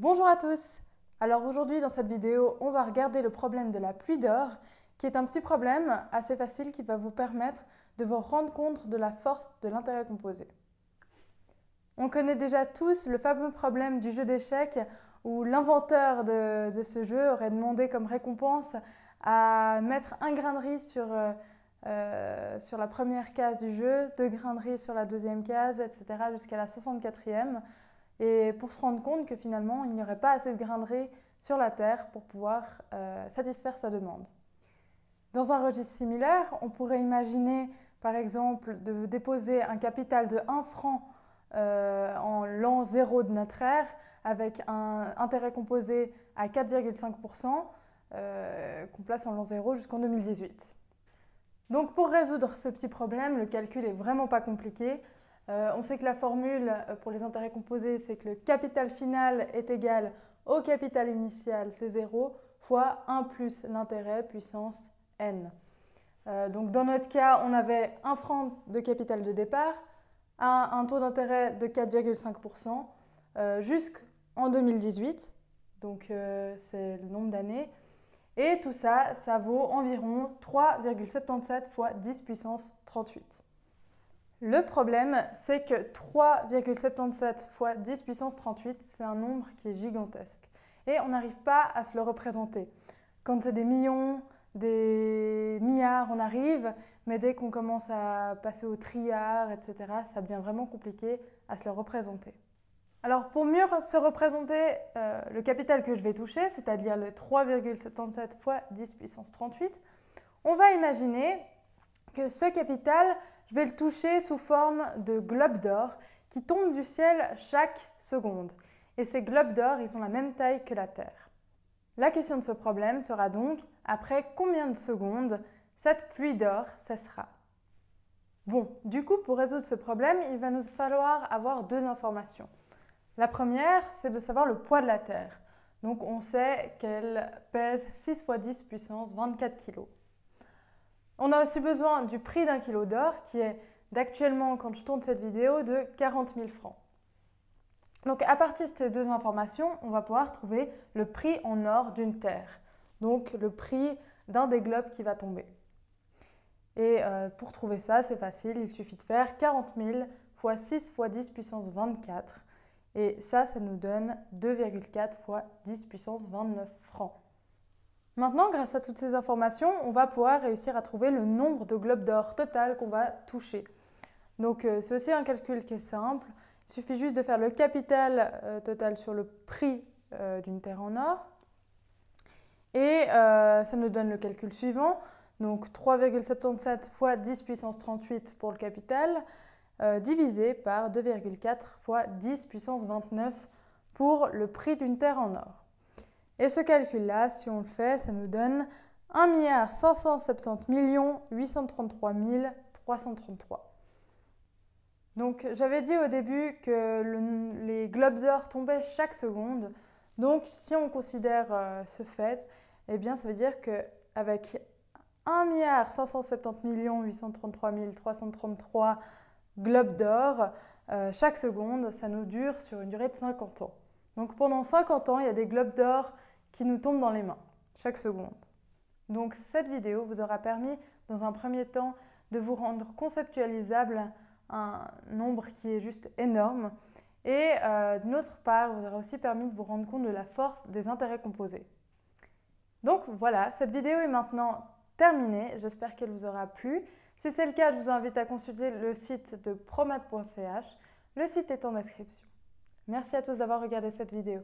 Bonjour à tous! Alors aujourd'hui dans cette vidéo, on va regarder le problème de la pluie d'or, qui est un petit problème assez facile qui va vous permettre de vous rendre compte de la force de l'intérêt composé. On connaît déjà tous le fameux problème du jeu d'échecs où l'inventeur de ce jeu aurait demandé comme récompense à mettre un grain de riz sur la première case du jeu, 2 grains de riz sur la deuxième case, etc. jusqu'à la 64e. Et pour se rendre compte que finalement, il n'y aurait pas assez de grains de riz sur la Terre pour pouvoir satisfaire sa demande. Dans un registre similaire, on pourrait imaginer par exemple de déposer un capital de 1 franc en l'an 0 de notre ère avec un intérêt composé à 4,5% qu'on place en l'an 0 jusqu'en 2018. Donc pour résoudre ce petit problème, le calcul n'est vraiment pas compliqué. On sait que la formule pour les intérêts composés, c'est que le capital final est égal au capital initial, c'est 0, fois 1 plus l'intérêt puissance n. Donc dans notre cas, on avait 1 franc de capital de départ, un taux d'intérêt de 4,5% jusqu'en 2018, donc c'est le nombre d'années. Et tout ça, ça vaut environ 3,77 fois 10 puissance 38. Le problème, c'est que 3,77 fois 10 puissance 38, c'est un nombre qui est gigantesque. Et on n'arrive pas à se le représenter. Quand c'est des millions, des milliards, on arrive, mais dès qu'on commence à passer au trilliard, etc., ça devient vraiment compliqué à se le représenter. Alors pour mieux se représenter le capital que je vais toucher, c'est-à-dire le 3,77 fois 10 puissance 38, on va imaginer que ce capital, je vais le toucher sous forme de globes d'or qui tombent du ciel chaque seconde. Et ces globes d'or, ils ont la même taille que la Terre. La question de ce problème sera donc, après combien de secondes cette pluie d'or cessera? Bon, du coup, pour résoudre ce problème, il va nous falloir avoir 2 informations. La première, c'est de savoir le poids de la Terre. Donc on sait qu'elle pèse 6 fois 10 puissance 24 kg. On a aussi besoin du prix d'un kilo d'or qui est d'actuellement, quand je tourne cette vidéo, de 40 000 francs. Donc à partir de ces 2 informations, on va pouvoir trouver le prix en or d'une terre. Donc le prix d'un des globes qui va tomber. Et pour trouver ça, c'est facile, il suffit de faire 40 000 fois 6 fois 10 puissance 24. Et ça nous donne 2,4 fois 10 puissance 29 francs. Maintenant, grâce à toutes ces informations, on va pouvoir réussir à trouver le nombre de globes d'or total qu'on va toucher. Donc c'est aussi un calcul qui est simple. Il suffit juste de faire le capital total sur le prix d'une terre en or. Et ça nous donne le calcul suivant. Donc 3,77 fois 10 puissance 38 pour le capital, divisé par 2,4 fois 10 puissance 29 pour le prix d'une terre en or. Et ce calcul-là, si on le fait, ça nous donne 1 570 833 333. Donc j'avais dit au début que les globes d'or tombaient chaque seconde. Donc si on considère ce fait, eh bien ça veut dire qu'avec 1 570 833 333 globes d'or, chaque seconde, ça nous dure sur une durée de 50 ans. Donc pendant 50 ans, il y a des globes d'or qui nous tombent dans les mains, chaque seconde. Donc cette vidéo vous aura permis, dans un premier temps, de vous rendre conceptualisable un nombre qui est juste énorme. Et d'une autre part, vous aura aussi permis de vous rendre compte de la force des intérêts composés. Donc voilà, cette vidéo est maintenant terminée. J'espère qu'elle vous aura plu. Si c'est le cas, je vous invite à consulter le site de promat.ch. Le site est en description. Merci à tous d'avoir regardé cette vidéo.